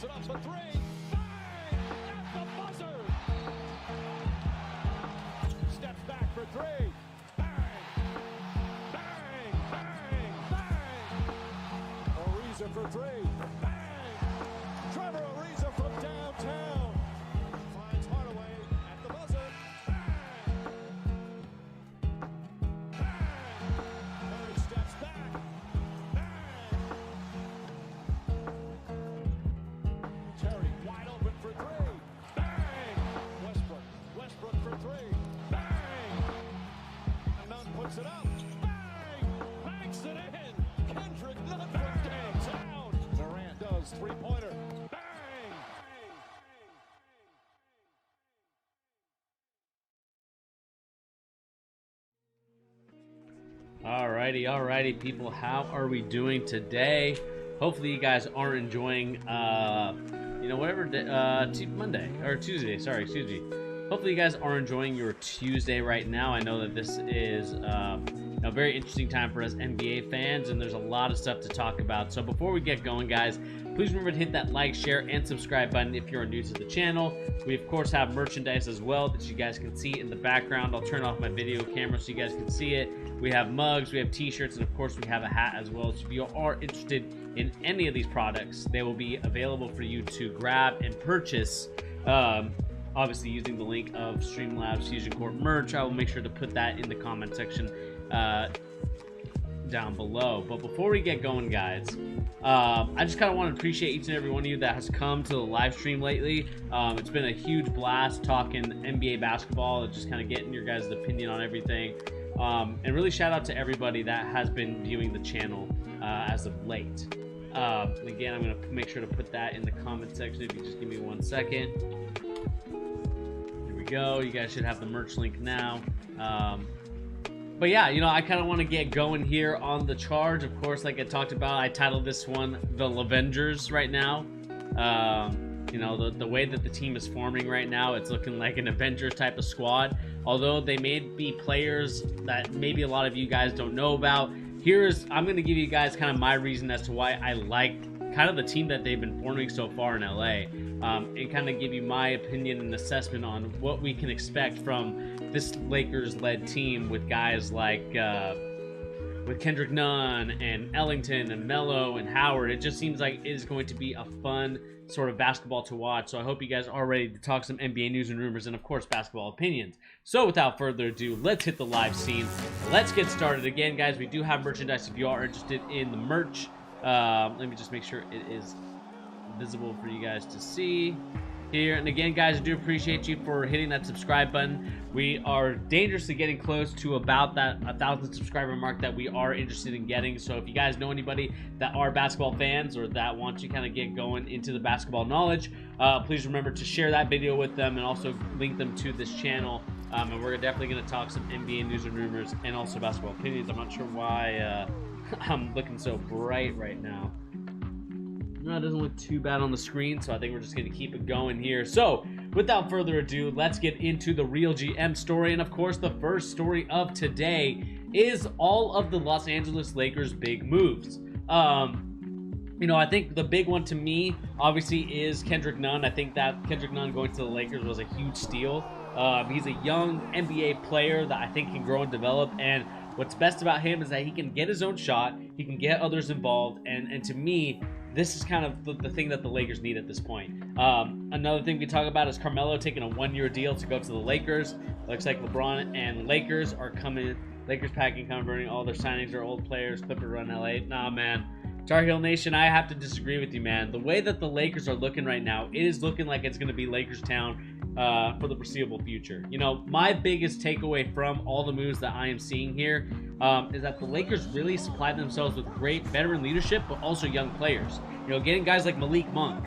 it up for three. Bang! At the buzzer! Steps back for three. Bang! Bang! Bang! Bang! Ariza for three. Bang! Trevor Ariza from downtown. Finds Hardaway at the buzzer. Bang! Bang! Murray steps back. Terry wide open for three. Bang! Westbrook for three. Bang! And Nunn puts it up. Bang! Banks it in. Kendrick Nunn from downtown. Durant does three-pointer. Bang! Alrighty, people. How are we doing today? Hopefully, you guys are enjoying, Monday or Tuesday. Sorry, excuse me. Hopefully, you guys are enjoying your Tuesday right now. I know that this is a very interesting time for us NBA fans, and there's a lot of stuff to talk about. So before we get going, guys, please remember to hit that like, share, and subscribe button if you're new to the channel. We, of course, have merchandise as well that you guys can see in the background. I'll turn off my video camera so you guys can see it. We have mugs, we have t-shirts, and, of course, we have a hat as well. So if you are interested in any of these products, they will be available for you to grab and purchase, obviously using the link of Streamlabs Fusion Court merch. I will make sure to put that in the comment section down below. But before we get going, guys, I just kind of want to appreciate each and every one of you that has come to the live stream lately. It's been a huge blast talking NBA basketball and just kind of getting your guys' opinion on everything. And really shout out to everybody that has been viewing the channel as of late. And again, I'm going to make sure to put that in the comment section if you just give me 1 second. Here we go. You guys should have the merch link now. But yeah, I kind of want to get going here on the charge. Of course, like I talked about, I titled this one the LAvengers right now. The way that the team is forming right now, it's looking like an Avengers type of squad. Although they may be players that maybe a lot of you guys don't know about. I'm going to give you guys kind of my reason as to why I like kind of the team that they've been forming so far in LA, and kind of give you my opinion and assessment on what we can expect from this Lakers-led team with guys like with Kendrick Nunn and Ellington and Melo and Howard. It just seems like it is going to be a fun sort of basketball to watch. So I hope you guys are ready to talk some NBA news and rumors and, of course, basketball opinions. So without further ado, let's hit the live scene. Let's get started. Again, guys, we do have merchandise if you are interested in the merch. Let me just make sure it is visible for you guys to see here. And again, guys, I do appreciate you for hitting that subscribe button. We are dangerously getting close to about that 1,000 subscriber mark that we are interested in getting. So if you guys know anybody that are basketball fans or that want to kind of get going into the basketball knowledge, please remember to share that video with them and also link them to this channel. And we're definitely going to talk some NBA news and rumors and also basketball opinions. I'm not sure why I'm looking so bright right now. No, it doesn't look too bad on the screen, so I think we're just going to keep it going here. So, without further ado, let's get into the Real GM story. And, of course, the first story of today is all of the Los Angeles Lakers' big moves. I think the big one to me, obviously, is Kendrick Nunn. I think that Kendrick Nunn going to the Lakers was a huge steal. He's a young NBA player that I think can grow and develop, and what's best about him is that he can get his own shot, he can get others involved, and to me, this is kind of the thing that the Lakers need at this point. Another thing we talk about is Carmelo taking a one-year deal to go to the Lakers. Looks like LeBron and Lakers are coming. Lakers packing, converting all their signings are old players. Clipper run LA. Nah, man. Tar Heel Nation, I have to disagree with you, man. The way that the Lakers are looking right now, it is looking like it's going to be Lakers town for the foreseeable future. My biggest takeaway from all the moves that I am seeing here is that the Lakers really supplied themselves with great veteran leadership, but also young players. Getting guys like Malik Monk,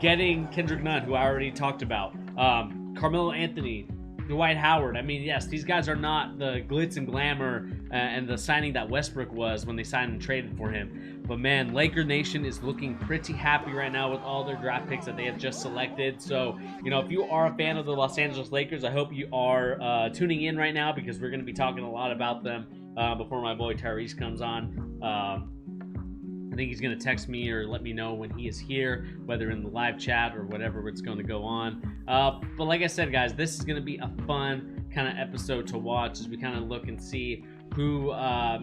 getting Kendrick Nunn, who I already talked about, Carmelo Anthony, Dwight Howard. I mean, yes, these guys are not the glitz and glamour and the signing that Westbrook was when they signed and traded for him. But man, Laker Nation is looking pretty happy right now with all their draft picks that they have just selected. So, if you are a fan of the Los Angeles Lakers, I hope you are tuning in right now because we're going to be talking a lot about them before my boy Tyrese comes on. I think he's going to text me or let me know when he is here, whether in the live chat or whatever it's going to go on. But like I said, guys, this is going to be a fun kind of episode to watch as we kind of look and see who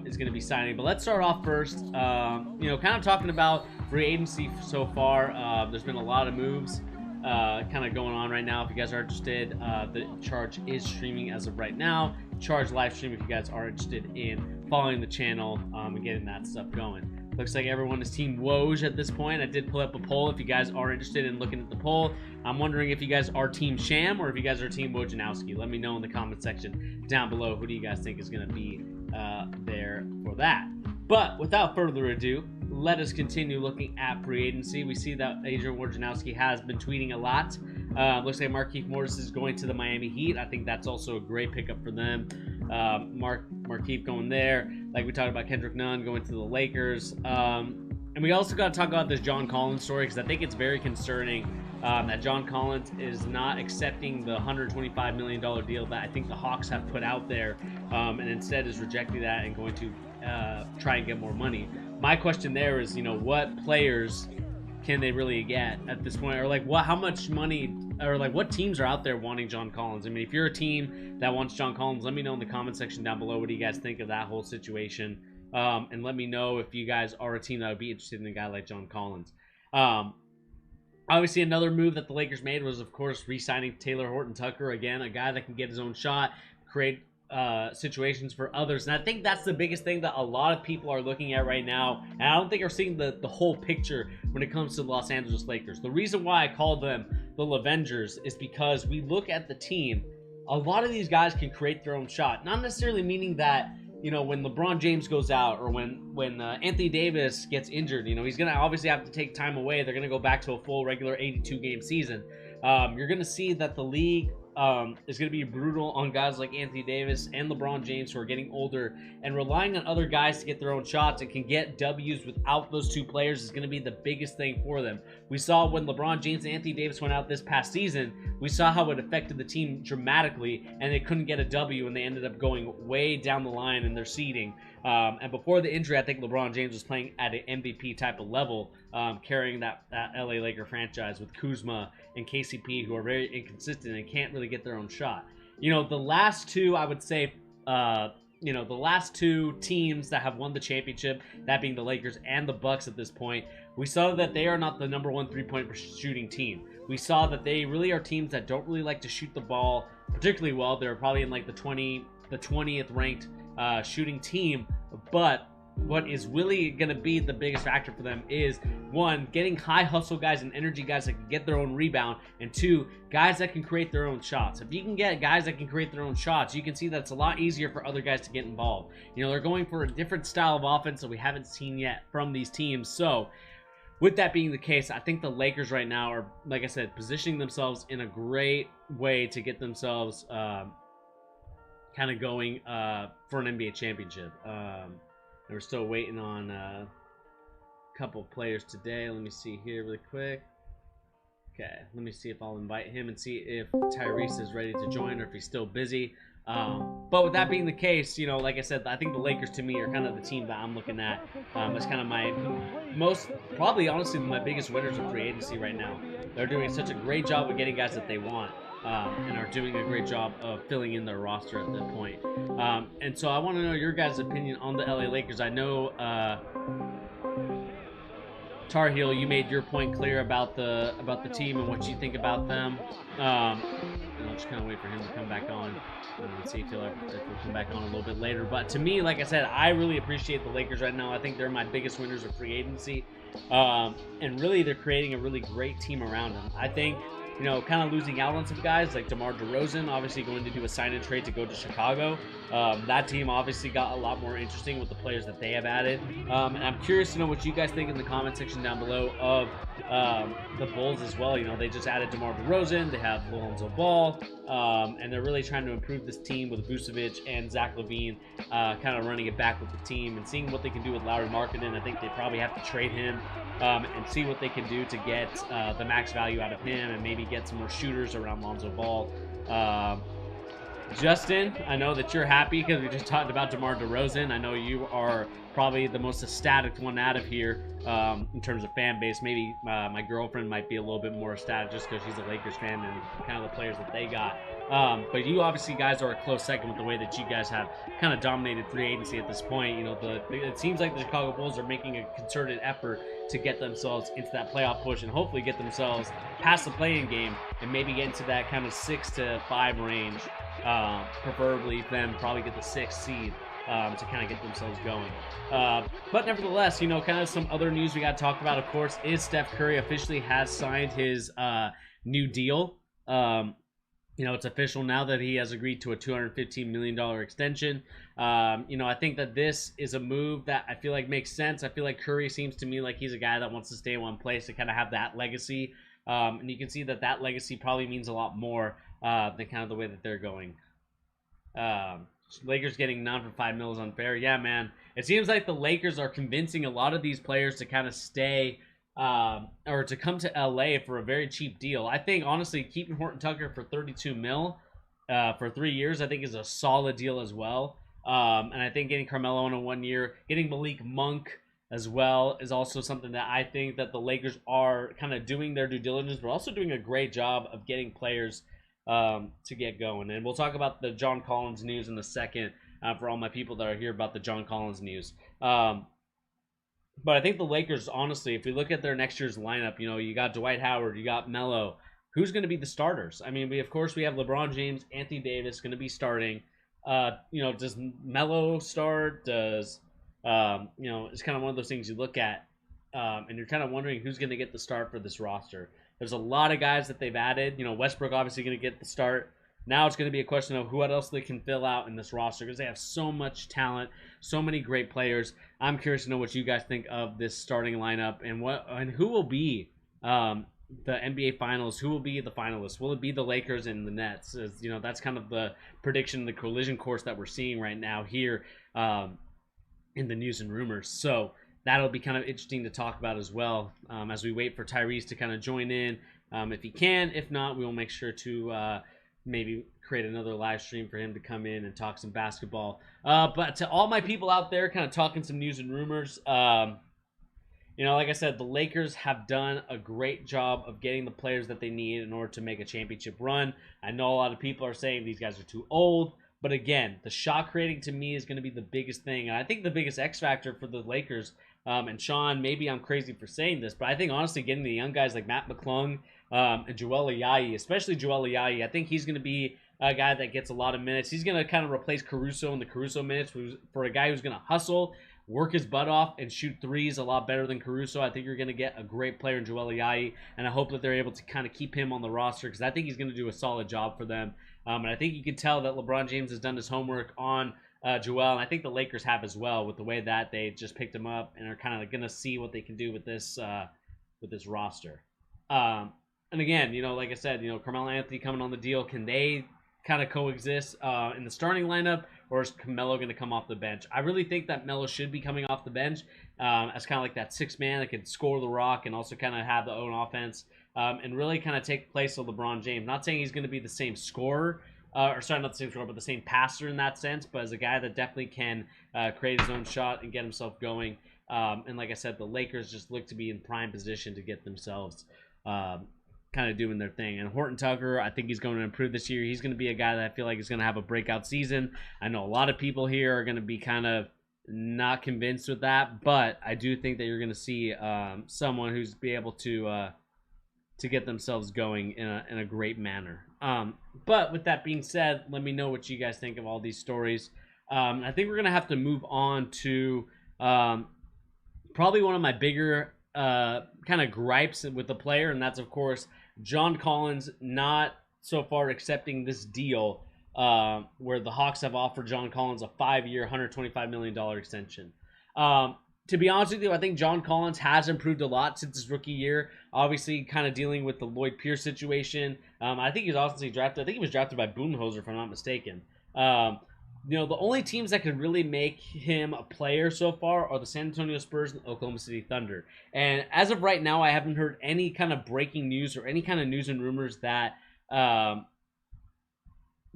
is going to be signing. But let's start off first, kind of talking about free agency so far. There's been a lot of moves kind of going on right now. If you guys are interested, the Charge is streaming as of right now. Charge live stream if you guys are interested in following the channel and getting that stuff going. Looks like everyone is Team Woj at this point. I did pull up a poll if you guys are interested in looking at the poll. I'm wondering if you guys are Team Sham or if you guys are Team Wojnarowski. Let me know in the comment section down below who do you guys think is going to be there for that. But without further ado, let us continue looking at free agency. We see that Adrian Wojnarowski has been tweeting a lot. Looks like Markieff Morris is going to the Miami Heat. I think that's also a great pickup for them. Markieff going there. Like we talked about, Kendrick Nunn going to the Lakers. And we also got to talk about this John Collins story, because I think it's very concerning that John Collins is not accepting the $125 million deal that I think the Hawks have put out there, and instead is rejecting that and going to try and get more money. My question there is, what players can they really get at this point, or like how much money, or like what teams are out there wanting John Collins? I mean, if you're a team that wants John Collins, let me know in the comment section down below. What do you guys think of that whole situation? And let me know if you guys are a team that would be interested in a guy like John Collins. Obviously, another move that the Lakers made was, of course, re-signing Taylor Horton-Tucker. Again, a guy that can get his own shot, create situations for others. And I think that's the biggest thing that a lot of people are looking at right now. And I don't think are seeing the whole picture when it comes to the Los Angeles Lakers. The reason why I call them the LAvengers is because we look at the team. A lot of these guys can create their own shot. Not necessarily meaning that, when LeBron James goes out, or when Anthony Davis gets injured, he's going to obviously have to take time away. They're going to go back to a full regular 82-game season. You're going to see that the league is going to be brutal on guys like Anthony Davis and LeBron James, who are getting older, and relying on other guys to get their own shots and can get W's without those two players is going to be the biggest thing for them. We saw when LeBron James and Anthony Davis went out this past season, we saw how it affected the team dramatically, and they couldn't get a W, and they ended up going way down the line in their seeding. And before the injury, I think LeBron James was playing at an MVP type of level, carrying that LA Laker franchise with Kuzma and KCP, who are very inconsistent and can't really get their own shot. The last two, I would say, the last two teams that have won the championship, that being the Lakers and the Bucks at this point, we saw that they are not the number one three-point shooting team. We saw that they really are teams that don't really like to shoot the ball particularly well. They're probably in like the 20th ranked shooting team, but what is really going to be the biggest factor for them is, one, getting high hustle guys and energy guys that can get their own rebound, and two, guys that can create their own shots. If you can get guys that can create their own shots, you can see that it's a lot easier for other guys to get involved. They're going for a different style of offense that we haven't seen yet from these teams. So with that being the case, I think the Lakers right now are, like I said, positioning themselves in a great way to get themselves kind of going for an NBA championship. And we're still waiting on a couple of players today. Let me see here really quick. Okay, let me see if I'll invite him and see if Tyrese is ready to join or if he's still busy. But with that being the case, like I said, I think the Lakers to me are kind of the team that I'm looking at. It's kind of my probably honestly my biggest winners of free agency right now. They're doing such a great job of getting guys that they want. And are doing a great job of filling in their roster at that point. And so I want to know your guys' opinion on the LA Lakers. I know Tar Heel, you made your point clear about the team and what you think about them. And I'll just kind of wait for him to come back on and see if he'll come back on a little bit later. But to me, like I said, I really appreciate the Lakers right now. I think they're my biggest winners of free agency. And really, they're creating a really great team around them. I think, kind of losing out on some guys like DeMar DeRozan, obviously going to do a sign and trade to go to Chicago. That team obviously got a lot more interesting with the players that they have added. And I'm curious to know what you guys think in the comment section down below of the Bulls as well. They just added DeMar DeRozan. They have Lonzo Ball. And they're really trying to improve this team with Vucevic and Zach LaVine kind of running it back with the team and seeing what they can do with Lauri Markkanen. I think they probably have to trade him and see what they can do to get the max value out of him and maybe get some more shooters around Lonzo Ball. Justin, I know that you're happy because we just talked about DeMar DeRozan. I know you are probably the most ecstatic one out of here in terms of fan base. Maybe my girlfriend might be a little bit more ecstatic just because she's a Lakers fan and kind of the players that they got. But you obviously guys are a close second with the way that you guys have kind of dominated free agency at this point. You know, it seems like the Chicago Bulls are making a concerted effort to get themselves into that playoff push and hopefully get themselves past the play-in game and maybe get into that kind of 6 to 5 range. Preferably then probably get the 6th seed to kind of get themselves going. But nevertheless, you know, kind of some other news we got to talk about, of course, is Steph Curry officially has signed his new deal. You know, it's official now that he has agreed to a $215 million extension. You know, I think that this is a move that I feel like makes sense. I feel like Curry seems to me like he's a guy that wants to stay in one place to kind of have that legacy. And you can see that that legacy probably means a lot more than kind of the way that they're going. Lakers getting none for $5 million is unfair. Yeah, man. It seems like the Lakers are convincing a lot of these players to kind of stay or to come to LA for a very cheap deal. I think, honestly, keeping Horton Tucker for $32 million for 3 years, I think is a solid deal as well. And I think getting Carmelo in a 1 year, getting Malik Monk as well is also something that I think that the Lakers are kind of doing their due diligence, but also doing a great job of getting players to get going. And we'll talk about the John Collins news in a second for all my people that are here about the John Collins news. But I think the Lakers, honestly, if we look at their next year's lineup, you know, you got Dwight Howard, you got Melo. Who's going to be the starters? I mean, we have LeBron James, Anthony Davis going to be starting. You know, does Melo start? Does you know, it's kind of one of those things you look at, and you're kind of wondering who's going to get the start for this roster. There's a lot of guys that they've added. You know, Westbrook obviously going to get the start. Now it's going to be a question of what else they can fill out in this roster because they have so much talent, so many great players. I'm curious to know what you guys think of this starting lineup and who will be the NBA Finals. Who will be the finalists? Will it be the Lakers and the Nets? As, you know, that's kind of the prediction, the collision course that we're seeing right now here in the news and rumors. So that'll be kind of interesting to talk about as well as we wait for Tyrese to kind of join in if he can. If not, we will make sure to maybe create another live stream for him to come in and talk some basketball. But to all my people out there kind of talking some news and rumors, you know, like I said, the Lakers have done a great job of getting the players that they need in order to make a championship run. I know a lot of people are saying these guys are too old. But again, the shot creating to me is going to be the biggest thing. And I think the biggest X factor for the Lakers, and Sean, maybe I'm crazy for saying this, but I think honestly getting the young guys like Matt McClung and Joel Ayayi, especially Joel Ayayi, I think he's going to be a guy that gets a lot of minutes. He's going to kind of replace Caruso in the Caruso minutes for a guy who's going to hustle, work his butt off, and shoot threes a lot better than Caruso. I think you're going to get a great player in Joel Ayayi, and I hope that they're able to kind of keep him on the roster because I think he's going to do a solid job for them. And I think you can tell that LeBron James has done his homework on Joel, and I think the Lakers have as well with the way that they just picked him up and are kind of going to see what they can do with this roster. And again, you know, like I said, you know, Carmelo Anthony coming on the deal, can they kind of coexist in the starting lineup, or is Melo going to come off the bench? I really think that Melo should be coming off the bench as kind of like that sixth man that can score the rock and also kind of have the own offense and really kind of take place of LeBron James. Not saying he's going to be the same scorer, not the same scorer, but the same passer in that sense, but as a guy that definitely can create his own shot and get himself going. And like I said, the Lakers just look to be in prime position to get themselves kind of doing their thing. And Horton Tucker, I think he's going to improve this year. He's going to be a guy that I feel like is going to have a breakout season. I know a lot of people here are going to be kind of not convinced with that, but I do think that you're going to see someone who's be able to get themselves going in a great manner. But with that being said, let me know what you guys think of all these stories. I think we're going to have to move on to probably one of my bigger kind of gripes with the player, and that's, of course, John Collins not so far accepting this deal where the Hawks have offered John Collins a 5-year, $125 million extension. To be honest with you, I think John Collins has improved a lot since his rookie year. Obviously, kind of dealing with the Lloyd Pierce situation. I think he was obviously drafted. I think he was drafted by Budenholzer, if I'm not mistaken. You know, the only teams that could really make him a player so far are the San Antonio Spurs and Oklahoma City Thunder. And as of right now, I haven't heard any kind of breaking news or any kind of news and rumors that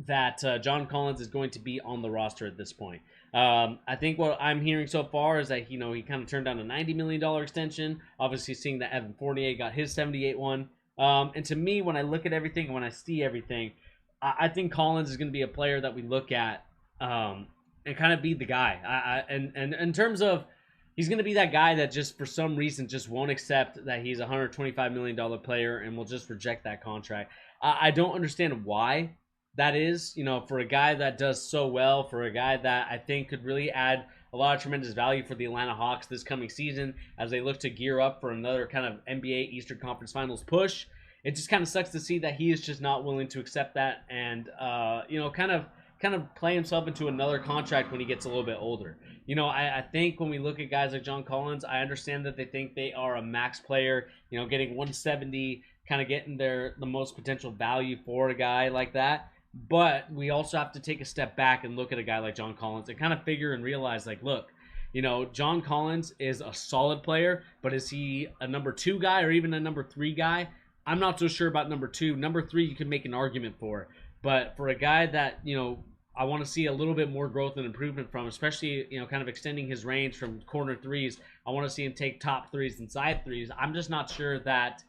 that John Collins is going to be on the roster at this point. I think what I'm hearing so far is that he kind of turned down a $90 million extension. Obviously, seeing that Evan Fournier got his 78 one. And to me, when I look at everything, when I see everything, I think Collins is going to be a player that we look at and kind of be the guy. And in terms of, he's going to be that guy that just for some reason just won't accept that he's a $125 million player and will just reject that contract. I don't understand why that is, for a guy that does so well, for a guy that I think could really add a lot of tremendous value for the Atlanta Hawks this coming season as they look to gear up for another kind of NBA Eastern Conference Finals push. It just kind of sucks to see that he is just not willing to accept that and, kind of play himself into another contract when he gets a little bit older. I think when we look at guys like John Collins, I understand that they think they are a max player, getting 170, kind of getting the most potential value for a guy like that. But we also have to take a step back and look at a guy like John Collins and kind of figure and realize, like, look, John Collins is a solid player, but is he a number 2 guy or even a number 3 guy? I'm not so sure about number 2. Number 3, you can make an argument for. But for a guy that, I want to see a little bit more growth and improvement from, especially, kind of extending his range from corner threes. I want to see him take top threes and side threes. I'm just not sure that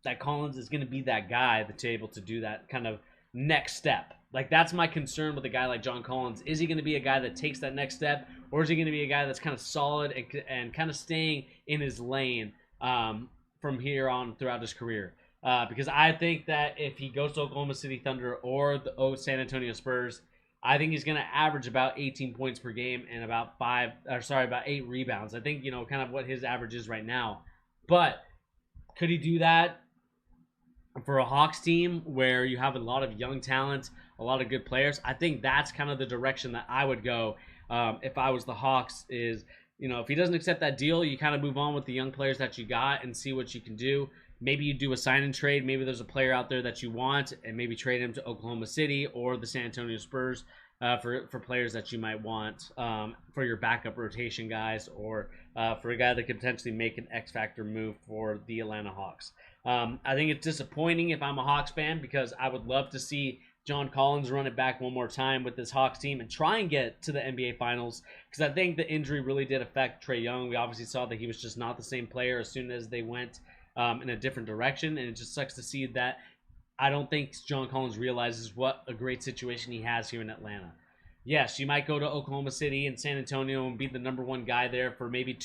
that Collins is going to be that guy that's able to do that kind of next step. Like, that's my concern with a guy like John Collins. Is he going to be a guy that takes that next step, or is he going to be a guy that's kind of solid and kind of staying in his lane from here on throughout his career? Because I think that if he goes to Oklahoma City Thunder or the San Antonio Spurs, I think he's going to average about 18 points per game and about 8 rebounds. I think, kind of what his average is right now. But could he do that for a Hawks team where you have a lot of young talent, a lot of good players? I think that's kind of the direction that I would go if I was the Hawks is, if he doesn't accept that deal, you kind of move on with the young players that you got and see what you can do. Maybe you do a sign and trade. Maybe there's a player out there that you want and maybe trade him to Oklahoma City or the San Antonio Spurs for players that you might want for your backup rotation guys or for a guy that could potentially make an X Factor move for the Atlanta Hawks. I think it's disappointing if I'm a Hawks fan because I would love to see John Collins run it back one more time with this Hawks team and try and get to the NBA Finals because I think the injury really did affect Trae Young. We obviously saw that he was just not the same player as soon as they went in a different direction, and it just sucks to see that. I don't think John Collins realizes what a great situation he has here in Atlanta. Yes, you might go to Oklahoma City and San Antonio and be the number 1 guy there for maybe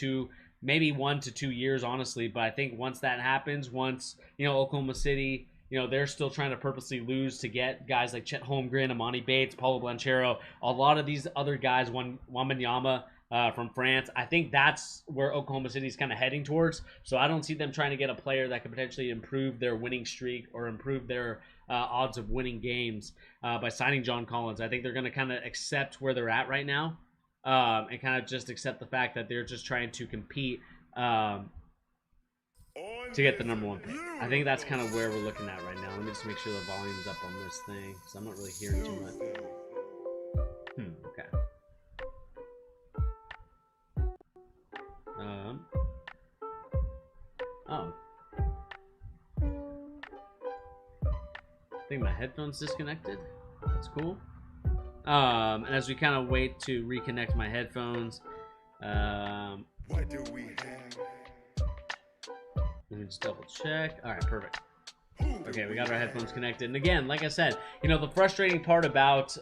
1 to 2 years, honestly. But I think once that happens, once, Oklahoma City, they're still trying to purposely lose to get guys like Chet Holmgren, Amani Bates, Paulo Blanchero, a lot of these other guys, Wembanyama from France. I think that's where Oklahoma City is kind of heading towards. So I don't see them trying to get a player that could potentially improve their winning streak or improve their odds of winning games by signing John Collins. I think they're going to kind of accept where they're at right now and kind of just accept the fact that they're just trying to compete to get the number 1 pick. I think that's kind of where we're looking at right now. Let me just make sure the volume's up on this thing because I'm not really hearing too much. Okay. I think my headphones disconnected. That's cool. And as we kind of wait to reconnect my headphones, what do we have? Let me just double check. All right, perfect. Okay, we got our headphones connected. And again, like I said, the frustrating part about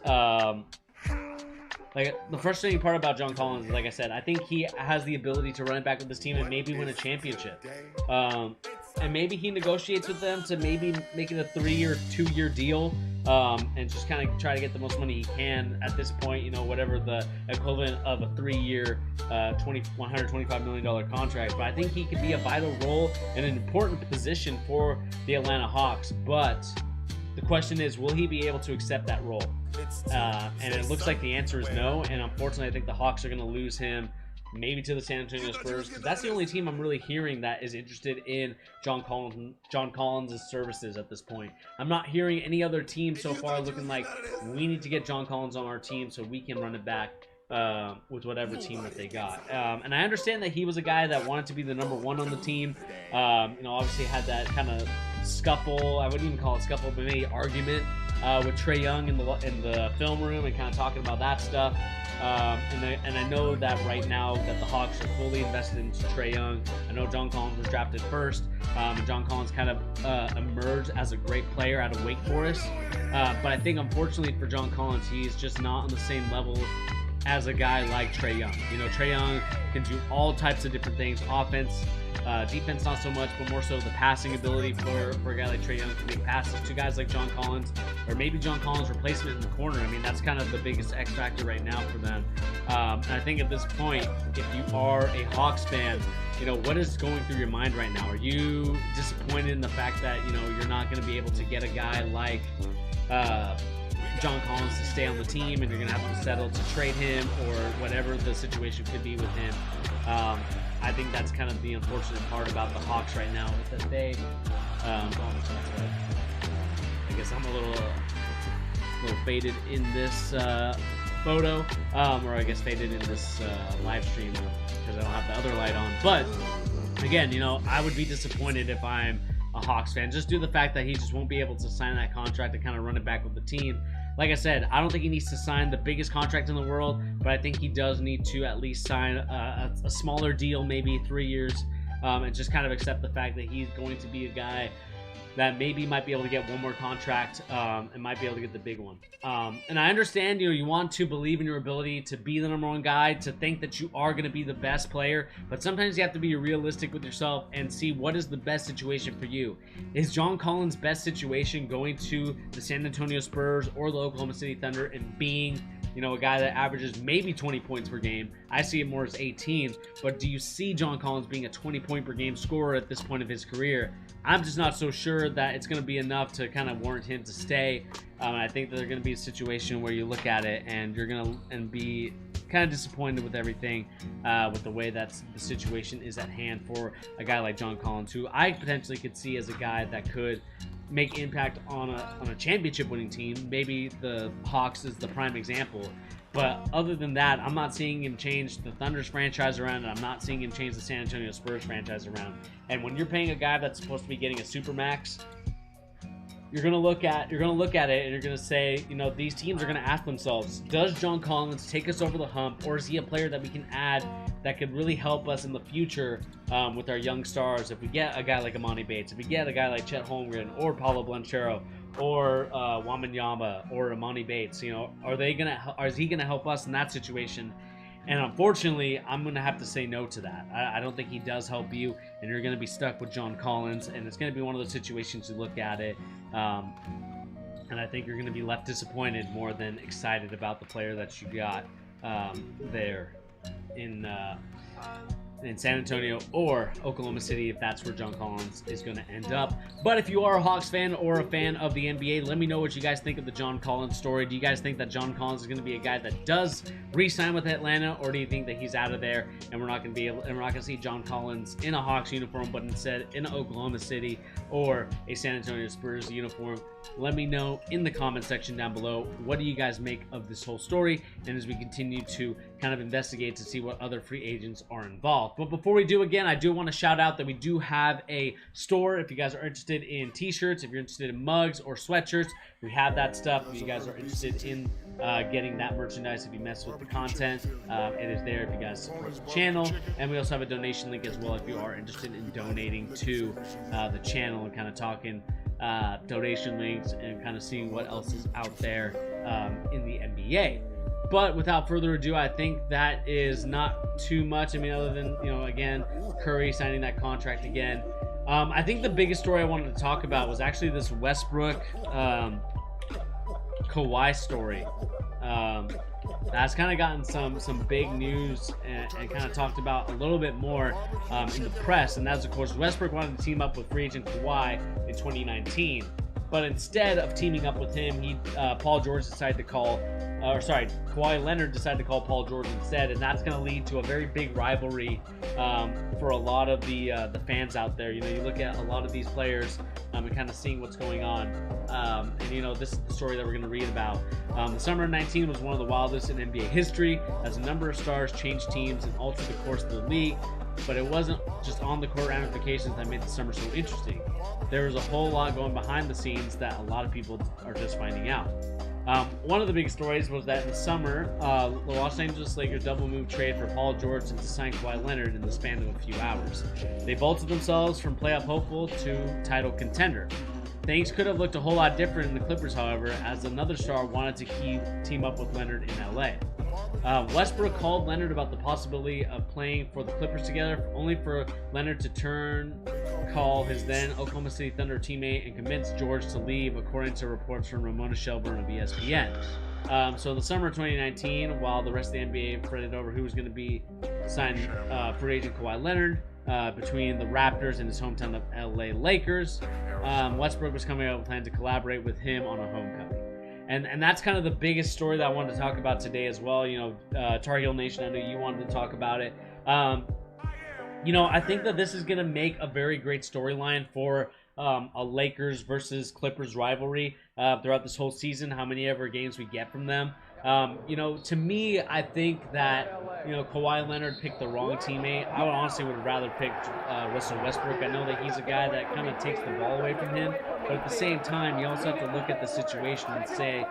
John Collins, like I said, I think he has the ability to run it back with this team and maybe win a championship. And maybe he negotiates with them to maybe make it a 3 or 2 year deal and just kind of try to get the most money he can at this point, whatever the equivalent of a 3 year, $125 million contract. But I think he could be a vital role and an important position for the Atlanta Hawks. But the question is, will he be able to accept that role? And it looks like the answer is no. And unfortunately, I think the Hawks are going to lose him maybe to the San Antonio Spurs, because that's the only team I'm really hearing that is interested in John Collins' services at this point. I'm not hearing any other team so far looking like we need to get John Collins on our team so we can run it back with whatever team that they got. And I understand that he was a guy that wanted to be the number 1 on the team. Obviously had that kind of scuffle. I wouldn't even call it scuffle, but maybe argument with Trae Young in the film room and kind of talking about that stuff. And I know that right now that the Hawks are fully invested into Trae Young. I know John Collins was drafted first, and John Collins kind of emerged as a great player out of Wake Forest. But I think unfortunately for John Collins, he's just not on the same level as a guy like Trae Young. You know, Trae Young can do all types of different things. Offense, defense not so much, but more so the passing ability for a guy like Trae Young to make passes to guys like John Collins, or maybe John Collins' replacement in the corner. I mean, that's kind of the biggest X factor right now for them. And I think at this point, if you are a Hawks fan, you know, what is going through your mind right now? Are you disappointed in the fact that, you know, you're not going to be able to get a guy like John Collins to stay on the team, and you're going to have to settle to trade him or whatever the situation could be with him? I think that's kind of the unfortunate part about the Hawks right now, is that they, I guess I'm a little faded in this photo, or I guess faded in this live stream because I don't have the other light on. But again, you know, I would be disappointed if I'm a Hawks fan, just due to the fact that he just won't be able to sign that contract and kind of run it back with the team. Like I said, I don't think he needs to sign the biggest contract in the world, but I think he does need to at least sign a smaller deal, maybe 3 years, and just kind of accept the fact that he's going to be a guy that maybe might be able to get one more contract and might be able to get the big one. And I understand, you know, you want to believe in your ability to be the number one guy, to think that you are going to be the best player, but sometimes you have to be realistic with yourself and see what is the best situation for you. Is John Collins' best situation going to the San Antonio Spurs or the Oklahoma City Thunder and being, you know, a guy that averages maybe 20 points per game? I see it more as 18, but do you see John Collins being a 20-point per game scorer at this point of his career? I'm just not so sure that it's going to be enough to kind of warrant him to stay. I think that there's going to be a situation where you look at it and you're going to be kind of disappointed with everything, with the way that the situation is at hand for a guy like John Collins, who I potentially could see as a guy that could make impact on a championship winning team. Maybe the Hawks is the prime example. But other than that, I'm not seeing him change the Thunder's franchise around, and I'm not seeing him change the San Antonio Spurs franchise around. And when you're paying a guy that's supposed to be getting a supermax, you're gonna look at it and you're gonna say, you know, these teams are gonna ask themselves, does John Collins take us over the hump, or is he a player that we can add that could really help us in the future with our young stars? If we get a guy like Emoni Bates, if we get a guy like Chet Holmgren or Paulo Blanchero, or Wembanyama or Emoni Bates, you know, is he gonna help us in that situation? And unfortunately, I'm gonna have to say no to that. I don't think he does help you, and you're gonna be stuck with John Collins, and it's gonna be one of those situations you look at it, and I think you're gonna be left disappointed more than excited about the player that you got there in San Antonio or Oklahoma City, if that's where John Collins is going to end up. But if you are a Hawks fan or a fan of the NBA, let me know what you guys think of the John Collins story. Do you guys think that John Collins is going to be a guy that does re-sign with Atlanta, or do you think that he's out of there and we're not going to see John Collins in a Hawks uniform, but instead in Oklahoma City or a San Antonio Spurs uniform? Let me know in the comment section down below. What do you guys make of this whole story? And as we continue to kind of investigate to see what other free agents are involved. But before we do, again, I do want to shout out that we do have a store. If you guys are interested in t-shirts, if you're interested in mugs or sweatshirts, we have that stuff. If you guys are interested in getting that merchandise, if you mess with the content, it is there if you guys support the channel. And we also have a donation link as well if you are interested in donating to the channel and kind of talking donation links and kind of seeing what else is out there in the NBA. But without further ado, I think that is not too much. I mean, other than, you know, again, Curry signing that contract again. I think the biggest story I wanted to talk about was actually this Westbrook Kawhi story. That's kind of gotten some big news and kind of talked about a little bit more in the press. And that's, of course, Westbrook wanted to team up with free agent Kawhi in 2019. But instead of teaming up with him, Kawhi Leonard decided to call Paul George instead, and that's going to lead to a very big rivalry for a lot of the fans out there. You know, you look at a lot of these players and kind of seeing what's going on. And, you know, this is the story that we're going to read about. The summer of 19 was one of the wildest in NBA history, as a number of stars changed teams and altered the course of the league. but it wasn't just on the court ramifications that made the summer so interesting. There was a whole lot going behind the scenes that a lot of people are just finding out. One of the big stories was that in the summer, the Los Angeles Lakers double move trade for Paul George and to sign Kawhi Leonard in the span of a few hours. They vaulted themselves from playoff hopeful to title contender. Things could have looked a whole lot different in the Clippers, however, as another star wanted to team up with Leonard in LA. Westbrook called Leonard about the possibility of playing for the Clippers together, only for Leonard to call his then Oklahoma City Thunder teammate and convince George to leave, according to reports from Ramona Shelburne of ESPN. So in the summer of 2019, while the rest of the NBA fretted over who was going to be signed free agent Kawhi Leonard between the Raptors and his hometown of LA Lakers, Westbrook was coming up with a plan to collaborate with him on a homecoming. And that's kind of the biggest story that I wanted to talk about today as well. Tar Heel Nation, I know you wanted to talk about it. I think that this is going to make a very great storyline for a Lakers versus Clippers rivalry throughout this whole season, how many ever games we get from them. To me, I think that, Kawhi Leonard picked the wrong teammate. I would have rather picked Russell Westbrook. I know that he's a guy that kind of takes the ball away from him, but at the same time, you also have to look at the situation and say,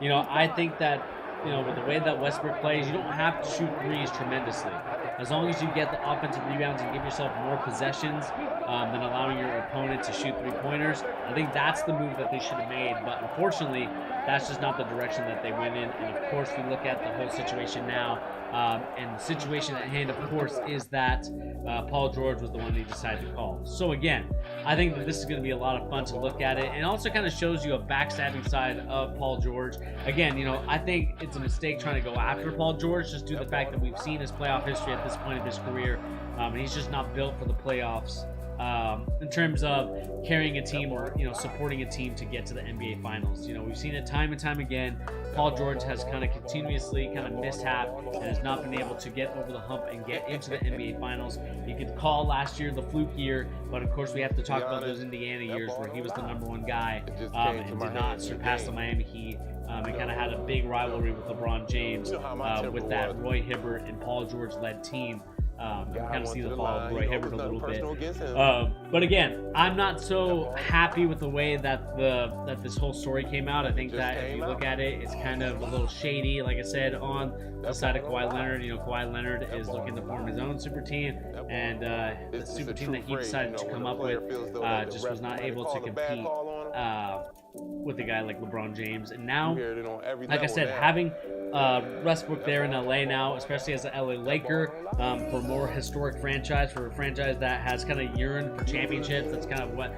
I think that, with the way that Westbrook plays, you don't have to shoot threes tremendously. As long as you get the offensive rebounds and give yourself more possessions than allowing your opponent to shoot three-pointers, I think that's the move that they should have made. But unfortunately, that's just not the direction that they went in. And of course, we look at the whole situation now. And the situation at hand, of course, is that Paul George was the one they decided to call. So again, I think that this is going to be a lot of fun to look at it, and also kind of shows you a backstabbing side of Paul George. Again, I think it's a mistake trying to go after Paul George just due to the fact that we've seen his playoff history at this point of his career, and he's just not built for the playoffs. In terms of carrying a team or supporting a team to get to the NBA Finals. We've seen it time and time again. Paul George has kind of continuously mishap and has not been able to get over the hump and get into the NBA Finals. You could call last year the fluke year, but of course we have to talk about those Indiana years where he was the number one guy and did not surpass the Miami Heat. And kind of had a big rivalry with LeBron James with that Roy Hibbert and Paul George led team. You kind of see the fall of Roy Hibbert a little bit. But again, I'm not so happy with the way that this whole story came out. I think that if you look at it, it's kind of a little shady. Like I said, on the side of Kawhi Leonard, Kawhi Leonard is looking to form his own super team, and the super team that he decided to come up with just was not able to compete with a guy like LeBron James. And now, like I said, having Westbrook there in LA now, especially as an LA Laker, for a more historic franchise, for a franchise that has kind of yearned for championships. That's kind of what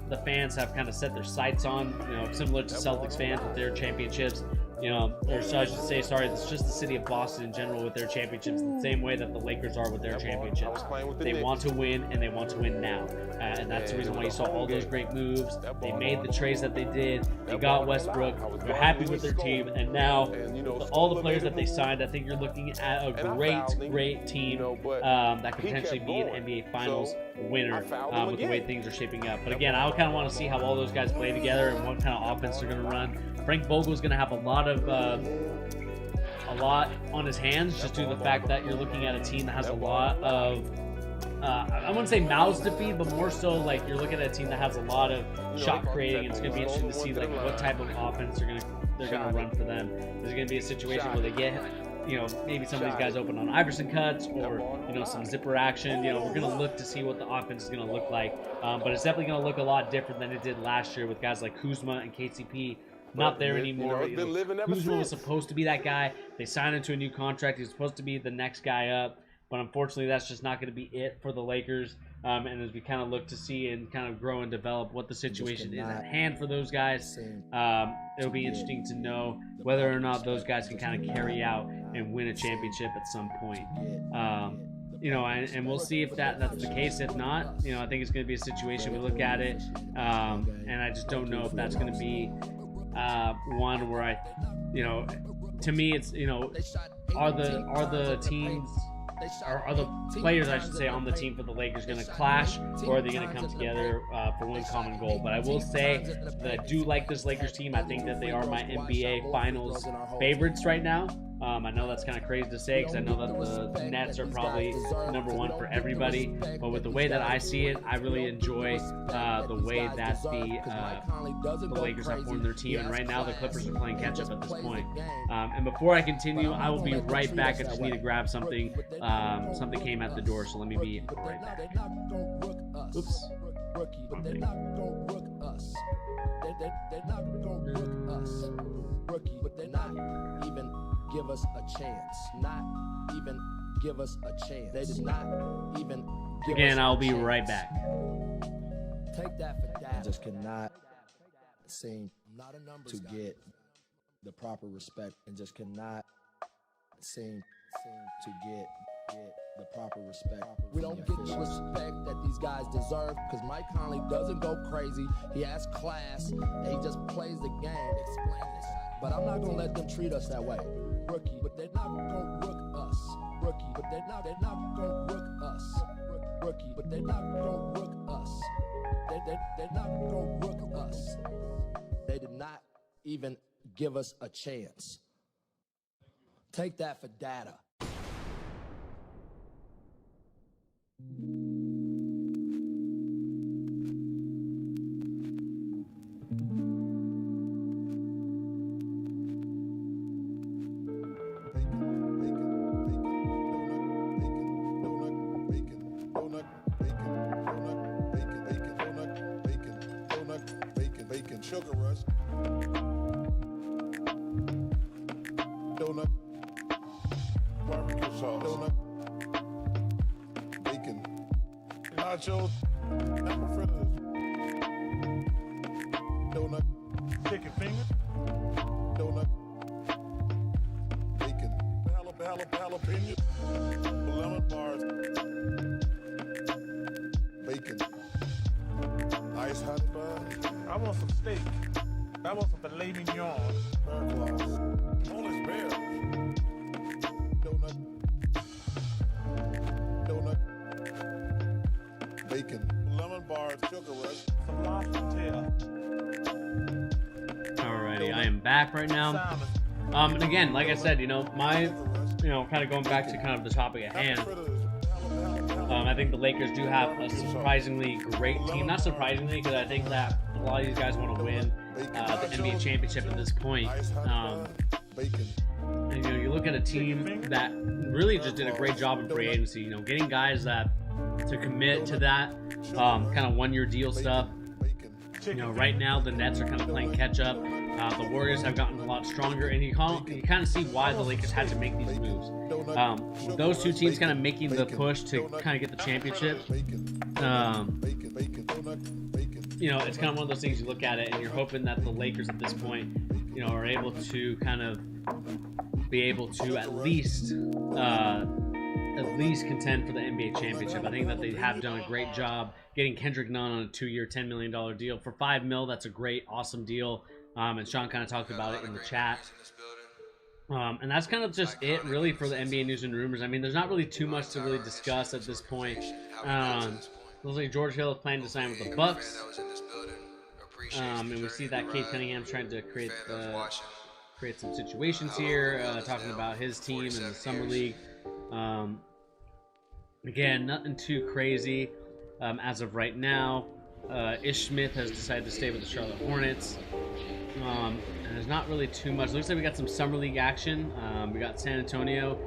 the fans have kind of set their sights on, similar to Celtics fans with their championships. Or so I should say, it's just the city of Boston in general with their championships, the same way that the Lakers are with their championships. They want to win, and they want to win now. And that's the reason why you saw all those great moves. They made the trades that they did. They got Westbrook. They're happy with their team. And now, with all the players that they signed, I think you're looking at a great team that could potentially be an NBA Finals winner with the way things are shaping up. But again, I kind of want to see how all those guys play together and what kind of offense they're going to run. Frank Vogel's going to have a lot on his hands just due to the fact that you're looking at a team that has a lot of I wouldn't say mouths to feed, but more so like you're looking at a team that has a lot of shot creating. It's going to be interesting to see like what type of offense they're going to run for them. There's going to be a situation where they get maybe some of these guys open on Iverson cuts or some zipper action. We're going to look to see what the offense is going to look like, but it's definitely going to look a lot different than it did last year with guys like Kuzma and KCP not there anymore. Kuzma was supposed to be that guy. They signed him to a new contract. He's supposed to be the next guy up, but unfortunately that's just not going to be it for the Lakers. And as we kind of look to see and kind of grow and develop what the situation is at hand for those guys, it'll be interesting to know whether or not those guys can kind of carry out and win a championship at some point. And we'll see if that's the case. If not, I think it's going to be a situation we look at it, and I just don't know if that's going to be one where to me it's are the teams are the players, I should say, on the team for the Lakers going to clash, or are they going to come together for one common goal? But I will say that I do like this Lakers team. I think that they are my NBA Finals favorites right now. I know that's kind of crazy to say because I know that the Nets are probably number one for everybody, but with the way that I see it, I really enjoy the way that the Lakers have formed their team, and right now the Clippers are playing catch up at this point. And before I continue, I will be right back. I just need to grab something. Something came at the door, so let me be right back. Oops. They're not gonna rook us. They're not gonna rook us. Rookie, but they're not even give us a chance. Not even give us a chance. They did not even give Again, us I'll a be chance. right back. Take that for that. I just cannot seem to get the proper respect, and just cannot seem to get the proper respect. We don't get the respect that these guys deserve because Mike Conley doesn't go crazy. He has class, and he just plays the game. Explain this. But I'm not gonna let them treat us that way. Rookie, but they're not gonna rook us. Rookie, but they're not gonna rook us. Rookie, but they're not gonna rook us. They're not gonna rook us. They did not even give us a chance. Take that for data. Sugar rush. Donut. Barbecue sauce. Donut. Bacon. Nachos. Apple fritters. Donut. Chicken fingers. Donut. Bacon. Jalapeno. Lemon bars. Bacon. Ice honey bun. I want some steak. I want some filet mignon. Bear claws. Boneless bear. Donut. Donut. Bacon. Lemon bars. Sugar rush. Some lobster tail. Alrighty, I am back right now. Salmon. And again, like I said, kind of going back to kind of the topic at hand. I think the Lakers do have a surprisingly great team. Not surprisingly, because I think that a lot of these guys want to win the NBA championship at this point. And, you look at a team that really just did a great job in free agency. Getting guys that to commit to that kind of one-year deal stuff. Right now the Nets are kind of playing catch up. The Warriors have gotten a lot stronger, and you kind of see why the Lakers had to make these moves. Those two teams kind of making the push to kind of get the championship. It's kind of one of those things you look at it, and you're hoping that the Lakers at this point, are able to kind of be able to at least contend for the NBA championship. I think that they have done a great job getting Kendrick Nunn on a 2-year, $10 million deal. For $5 million, that's a great, awesome deal. And Sean kind of talked about it in the chat. And that's kind of just it, really, for the NBA news and rumors. I mean, there's not really too much to really discuss at this point. Looks like George Hill is planning to sign with the Bucks. And we see that Cade Cunningham's trying to create some situations here, talking about his team and the Summer League. Again, nothing too crazy as of right now. Ish Smith has decided to stay with the Charlotte Hornets. And there's not really too much. Looks like we got some Summer League action. We got San Antonio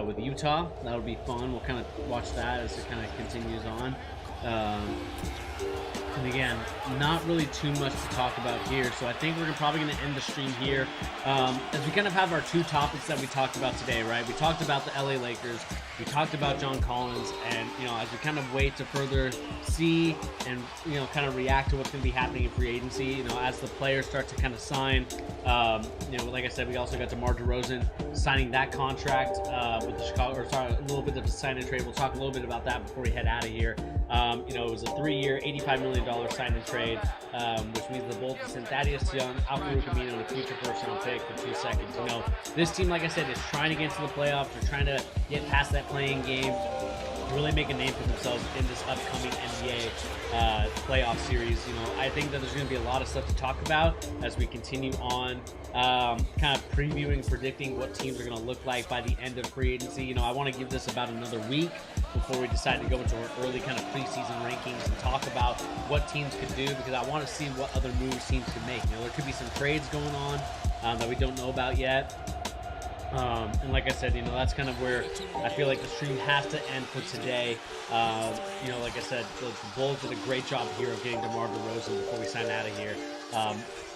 with Utah. That'll be fun. We'll kind of watch that as it kind of continues on. And again, not really too much to talk about here, so I think we're probably going to end the stream here. As we kind of have our two topics that we talked about today, right? We talked about the LA Lakers, we talked about John Collins, and as we kind of wait to further see and kind of react to what's going to be happening in free agency, as the players start to kind of sign. Like I said, we also got DeMar DeRozan signing that contract with the Chicago, a little bit of a sign and trade. We'll talk a little bit about that before we head out of here. It was a 3-year, $85 million sign and trade, which means the Bolts sent Thaddeus Young, Al-Farouq Aminu, and a future first-round pick for 2 seconds. This team, like I said, is trying to get into the playoffs. They're trying to get past that playing game. really make a name for themselves in this upcoming NBA playoff series. You know, I think that there's going to be a lot of stuff to talk about as we continue on, kind of previewing, predicting what teams are going to look like by the end of free agency. You know, I want to give this about another week before we decide to go into our early kind of preseason rankings and talk about what teams could do, because I want to see what other moves teams could make. You know, there could be some trades going on that we don't know about yet. And like I said, you know, that's kind of where I feel like the stream has to end for today. You know, like I said, the Bulls did a great job here of getting DeMar DeRozan before we sign out of here.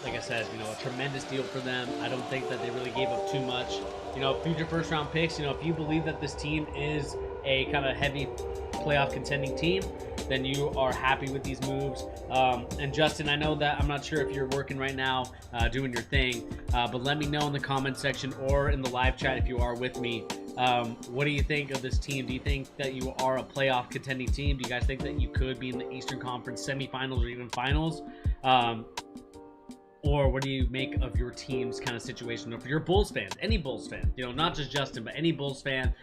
Like I said, you know, a tremendous deal for them. I don't think that they really gave up too much. You know, future first-round picks, you know, if you believe that this team is a kind of heavy playoff contending team, then you are happy with these moves. And Justin, I know that I'm not sure if you're working right now, doing your thing, but let me know in the comment section or in the live chat if you are with me. What do you think of this team? Do you think that you are a playoff contending team? Do you guys think that you could be in the Eastern Conference semifinals or even finals? Or what do you make of your team's kind of situation? Or if you're Bulls fans, any Bulls fan, you know, not just Justin, but any Bulls fan,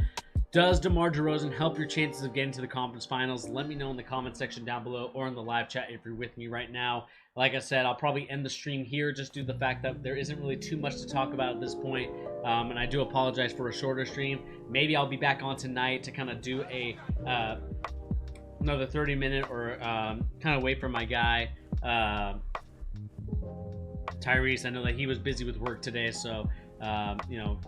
does DeMar DeRozan help your chances of getting to the conference finals? Let me know in the comment section down below or in the live chat if you're with me right now. Like I said, I'll probably end the stream here just due to the fact that there isn't really too much to talk about at this point. And I do apologize for a shorter stream. Maybe I'll be back on tonight to kind of do a another 30-minute or kind of wait for my guy, Tyrese. I know that he was busy with work today, so, you know,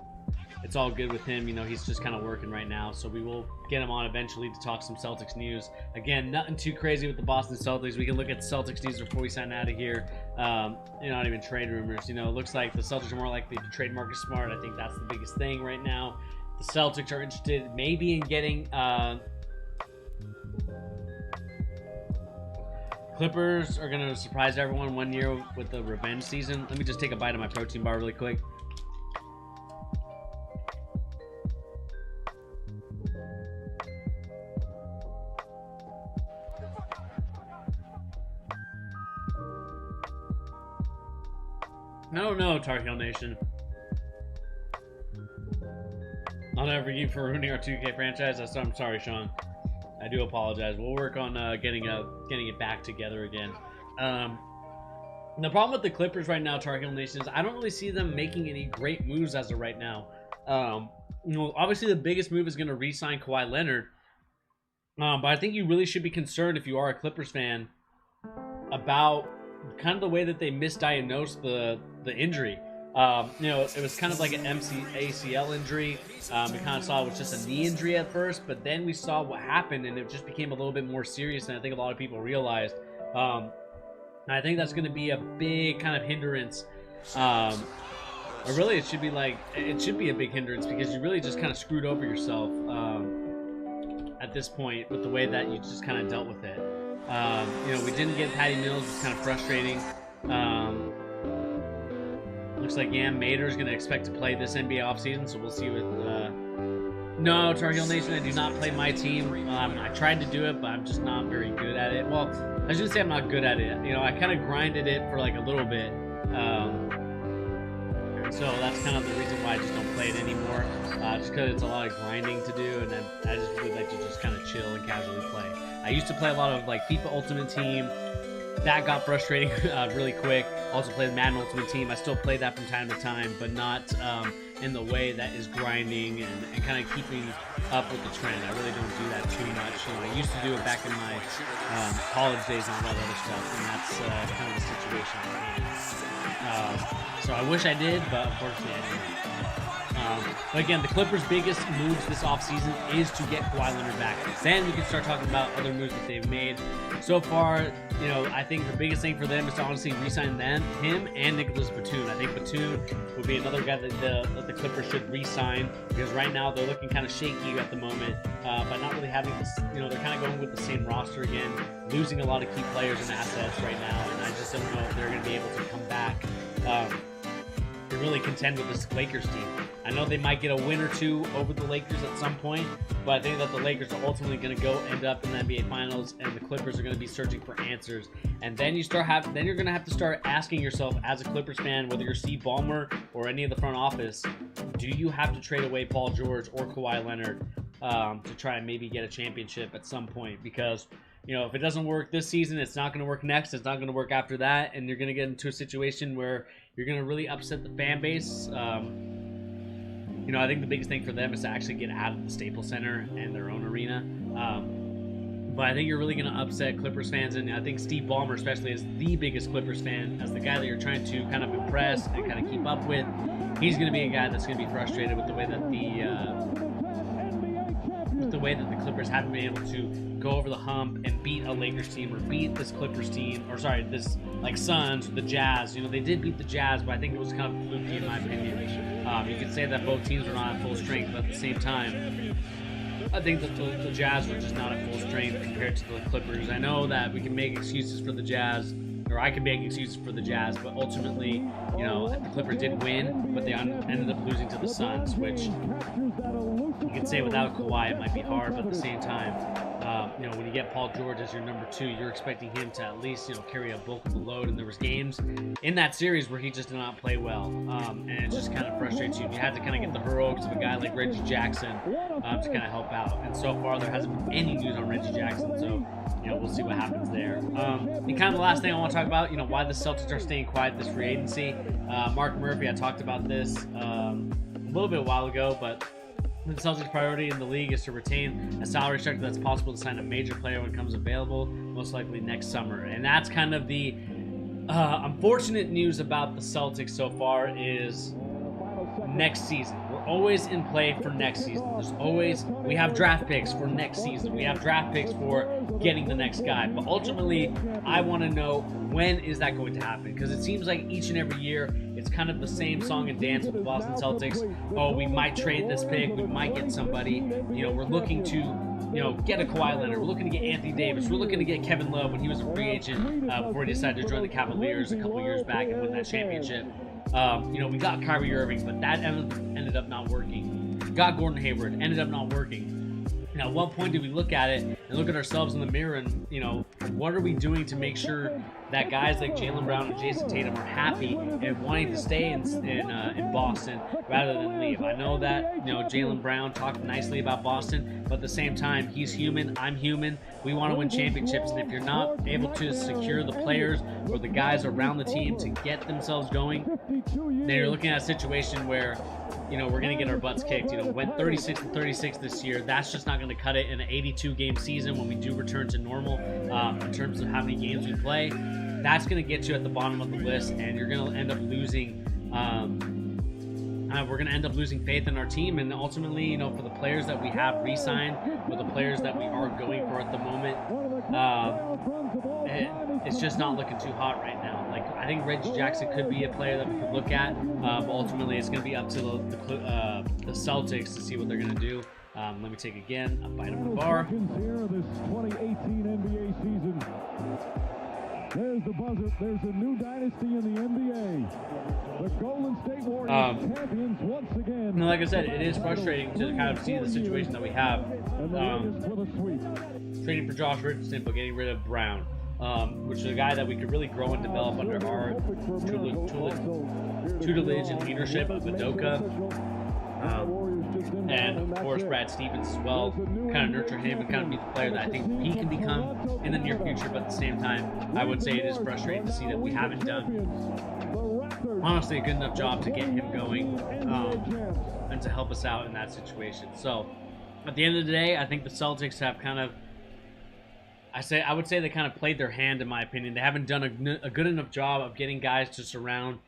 it's all good with him. You know, he's just kind of working right now, so we will get him on eventually to talk some Celtics news. Again, nothing too crazy with the Boston Celtics. We can look at Celtics news before we sign out of here. You know, not even trade rumors. You know, it looks like the Celtics are more likely to trade Marcus Smart. I think that's the biggest thing right now. The Celtics are interested maybe in getting Clippers are going to surprise everyone one year with the revenge season. Let me just take a bite of my protein bar really quick. No, Tar Heel Nation. I'll never forgive you for ruining our 2K franchise. I'm sorry, Sean. I do apologize. We'll work on getting it back together again. The problem with the Clippers right now, Tar Heel Nation, is I don't really see them making any great moves as of right now. You know, obviously the biggest move is going to re-sign Kawhi Leonard, but I think you really should be concerned if you are a Clippers fan about kind of the way that they misdiagnosed the injury. You know, it was kind of like an ACL injury. We kind of saw it was just a knee injury at first, but then we saw what happened, and it just became a little bit more serious than I think a lot of people realized. And I think that's going to be a big kind of hindrance. Or really, it should be a big hindrance because you really just kind of screwed over yourself at this point with the way that you just kind of dealt with it. You know, we didn't get Patty Mills. It's kind of frustrating. Looks like Mater is going to expect to play this NBA offseason, so we'll see what... No, Tar Heel Nation, I do not play my team. I tried to do it, but I'm just not very good at it. Well, I shouldn't say I'm not good at it. You know, I kind of grinded it for like a little bit. So that's kind of the reason why I just don't play it anymore. Just because it's a lot of grinding to do, and then I just really like to just kind of chill and casually play. I used to play a lot of like FIFA Ultimate Team. That got frustrating really quick. Also played Madden Ultimate Team. I still play that from time to time, but not in the way that is grinding and kind of keeping up with the trend. I really don't do that too much. You know, I used to do it back in my college days and all that other stuff, and that's kind of the situation I'm in. So I wish I did, but unfortunately I didn't. But again, the Clippers' biggest moves this offseason is to get Kawhi Leonard back. Then we can start talking about other moves that they've made. So far, you know, I think the biggest thing for them is to honestly re-sign him and Nicholas Batum. I think Batum would be another guy that the Clippers should re-sign, because right now they're looking kind of shaky at the moment, by not really having this, you know, they're kind of going with the same roster again, losing a lot of key players and assets right now, and I just don't know if they're going to be able to come back to really contend with this Lakers team. I know they might get a win or two over the Lakers at some point, but I think that the Lakers are ultimately going to end up in the NBA Finals, and the Clippers are going to be searching for answers. And then you're going to have to start asking yourself, as a Clippers fan, whether you're Steve Ballmer or any of the front office, do you have to trade away Paul George or Kawhi Leonard? to try and maybe get a championship at some point, because if it doesn't work this season, it's not going to work next, it's not going to work after that, and you're going to get into a situation where you're going to really upset the fan base. I think the biggest thing for them is to actually get out of the Staples Center and their own arena. But I think you're really going to upset Clippers fans, and I think Steve Ballmer especially is the biggest Clippers fan, as the guy that you're trying to kind of impress and kind of keep up with. He's going to be a guy that's going to be frustrated with the way that the Clippers haven't been able to go over the hump and beat a Lakers team or beat this Clippers team, or sorry, this like Suns or the Jazz. They did beat the Jazz, but I think it was kind of fluky in my opinion. You could say that both teams were not at full strength, but at the same time, I think that the Jazz were just not at full strength compared to the Clippers. I know that we can make excuses for the Jazz, or I can make excuses for the Jazz, but ultimately, the Clippers did win, but they ended up losing to the Suns, which you could say without Kawhi it might be hard, but at the same time, when you get Paul George as your number 2, you're expecting him to at least, carry a bulk of the load, and there was games in that series where he just did not play well, and it just kind of frustrates you. You had to kind of get the heroics of a guy like Reggie Jackson to kind of help out, and so far there hasn't been any news on Reggie Jackson, so we'll see what happens there. And kind of the last thing I want to talk about, why the Celtics are staying quiet this free agency. Mark Murphy, I talked about this a little bit a while ago, but the Celtics' priority in the league is to retain a salary structure that's possible to sign a major player when it comes available, most likely next summer. And that's kind of the unfortunate news about the Celtics so far is next season. We're always in play for next season. We have draft picks for next season. We have draft picks for getting the next guy. But ultimately, I want to know, when is that going to happen? Because it seems like each and every year, it's kind of the same song and dance with the Boston Celtics. Oh, we might trade this pick. We might get somebody. We're looking to get a Kawhi Leonard. We're looking to get Anthony Davis. We're looking to get Kevin Love when he was a free agent before he decided to join the Cavaliers a couple years back and win that championship. We got Kyrie Irving, but that ended up not working. We got Gordon Hayward, ended up not working. At what point do we look at it and look at ourselves in the mirror and, what are we doing to make sure that guys like Jaylen Brown and Jason Tatum are happy and wanting to stay in Boston rather than leave? I know that, Jaylen Brown talked nicely about Boston, but at the same time, he's human, I'm human. We want to win championships, and if you're not able to secure the players or the guys around the team to get themselves going, then you're looking at a situation where, we're going to get our butts kicked. Went 36-36 this year. That's just not going to cut it in an 82-game season when we do return to normal in terms of how many games we play. That's going to get you at the bottom of the list, and you're going to end up losing. We're going to end up losing faith in our team, and ultimately, for the players that we have re-signed, or the players that we are going for at the moment, it's just not looking too hot right now. I think Reggie Jackson could be a player that we could look at, but ultimately it's going to be up to the Celtics to see what they're going to do. Let me take again a bite of the bar. Here, this 2018 NBA season. There's the buzzer. There's a new dynasty in the NBA. The Golden State Warriors champions once again. Like I said, it is frustrating to kind of see the situation that we have. Trading for Josh Richardson, but getting rid of Brown, which is a guy that we could really grow and develop under our tutelage and leadership of Udoka. And of course Brad Stevens as well, kind of nurture him and kind of be the player that I think he can become in the near future. But at the same time, I would say it is frustrating to see that we haven't done honestly a good enough job to get him going and to help us out in that situation. So at the end of the day, I think the Celtics have kind of, I would say they kind of played their hand, in my opinion. They haven't done a good enough job of getting guys to surround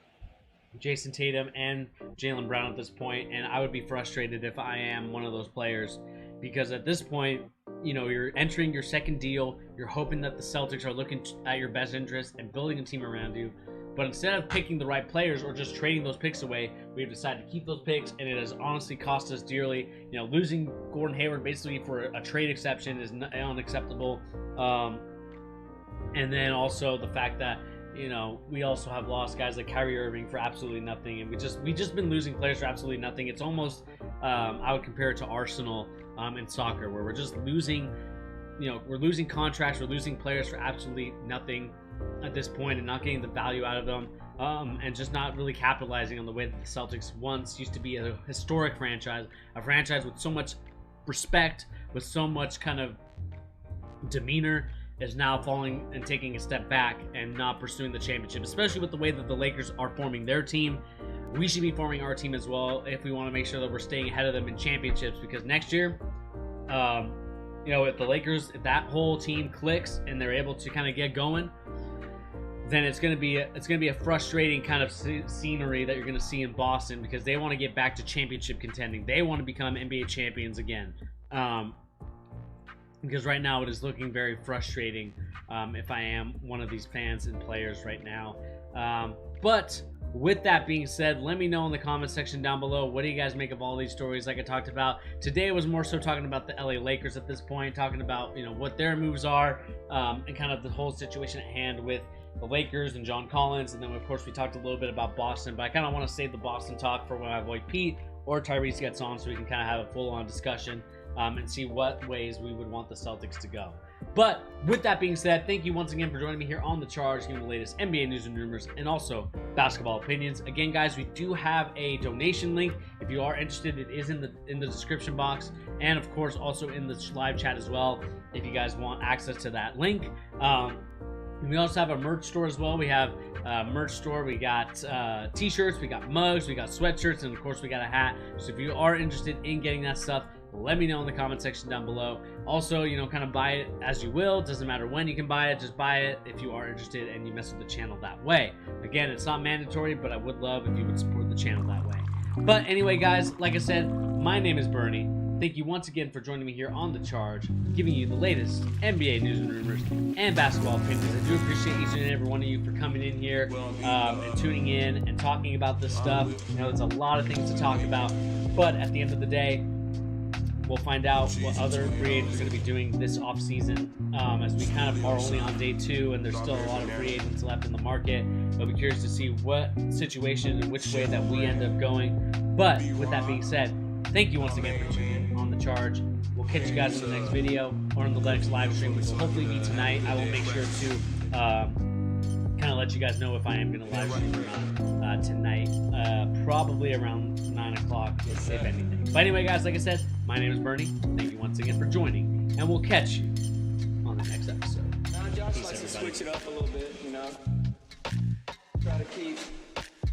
Jason Tatum and Jaylen Brown at this point, and I would be frustrated if I am one of those players, because at this point, you're entering your second deal, you're hoping that the Celtics are looking at your best interest and building a team around you, but instead of picking the right players or just trading those picks away, we've decided to keep those picks, and it has honestly cost us dearly. Losing Gordon Hayward basically for a trade exception is unacceptable, and then also the fact that we also have lost guys like Kyrie Irving for absolutely nothing, and we just been losing players for absolutely nothing. It's almost I would compare it to Arsenal in soccer, where we're just losing, we're losing contracts, we're losing players for absolutely nothing at this point, and not getting the value out of them, and just not really capitalizing on the way that the Celtics once used to be a historic franchise, a franchise with so much respect, with so much kind of demeanor, is now falling and taking a step back and not pursuing the championship, especially with the way that the Lakers are forming their team. We should be forming our team as well if we want to make sure that we're staying ahead of them in championships, because next year, you know, if the Lakers, if that whole team clicks and they're able to kind of get going, then it's going to be a frustrating kind of scenery that you're going to see in Boston, because they want to get back to championship contending. They want to become NBA champions again. Because right now it is looking very frustrating if I am one of these fans and players right now. But with that being said, let me know in the comment section down below, what do you guys make of all these stories like I talked about. Today was more so talking about the LA Lakers at this point, talking about, you know, what their moves are, and kind of the whole situation at hand with the Lakers and John Collins. And then of course we talked a little bit about Boston, but I kind of want to save the Boston talk for when my boy Pete or Tyrese gets on, so we can kind of have a full-on discussion and see what ways we would want the Celtics to go. But with that being said, thank you once again for joining me here on The Charge, giving the latest NBA news and rumors and also basketball opinions. Again, guys, we do have a donation link. If you are interested, it is in the description box, and of course also in the live chat as well, if you guys want access to that link. We also have a merch store as well. We have a merch store. We got t-shirts, we got mugs, we got sweatshirts, and of course we got a hat. So if you are interested in getting that stuff, let me know in the comment section down below. Also, you know, kind of buy it as you will. It doesn't matter when you can buy it. Just buy it if you are interested and you mess with the channel that way. Again, it's not mandatory, but I would love if you would support the channel that way. But anyway, guys, like I said, my name is Bernie. Thank you once again for joining me here on The Charge, giving you the latest NBA news and rumors and basketball opinions. I do appreciate each and every one of you for coming in here and tuning in and talking about this stuff. You know, there's a lot of things to talk about, but at the end of the day, we'll find out what other free agents are going to be doing this offseason, as we kind of are only on day 2 and there's still a lot of free agents left in the market. I'll be curious to see what situation and which way that we end up going. But with that being said, thank you once again for tuning in on The Charge. We'll catch you guys in the next video or in the next live stream, which will hopefully be tonight. I will make sure to kind of let you guys know if I am going to live stream or not tonight, probably around 9 o'clock, if anything. But anyway, guys, like I said, my name is Bernie. Thank you once again for joining, and we'll catch you on the next episode. Josh likes to switch it up a little bit, you know. Try to keep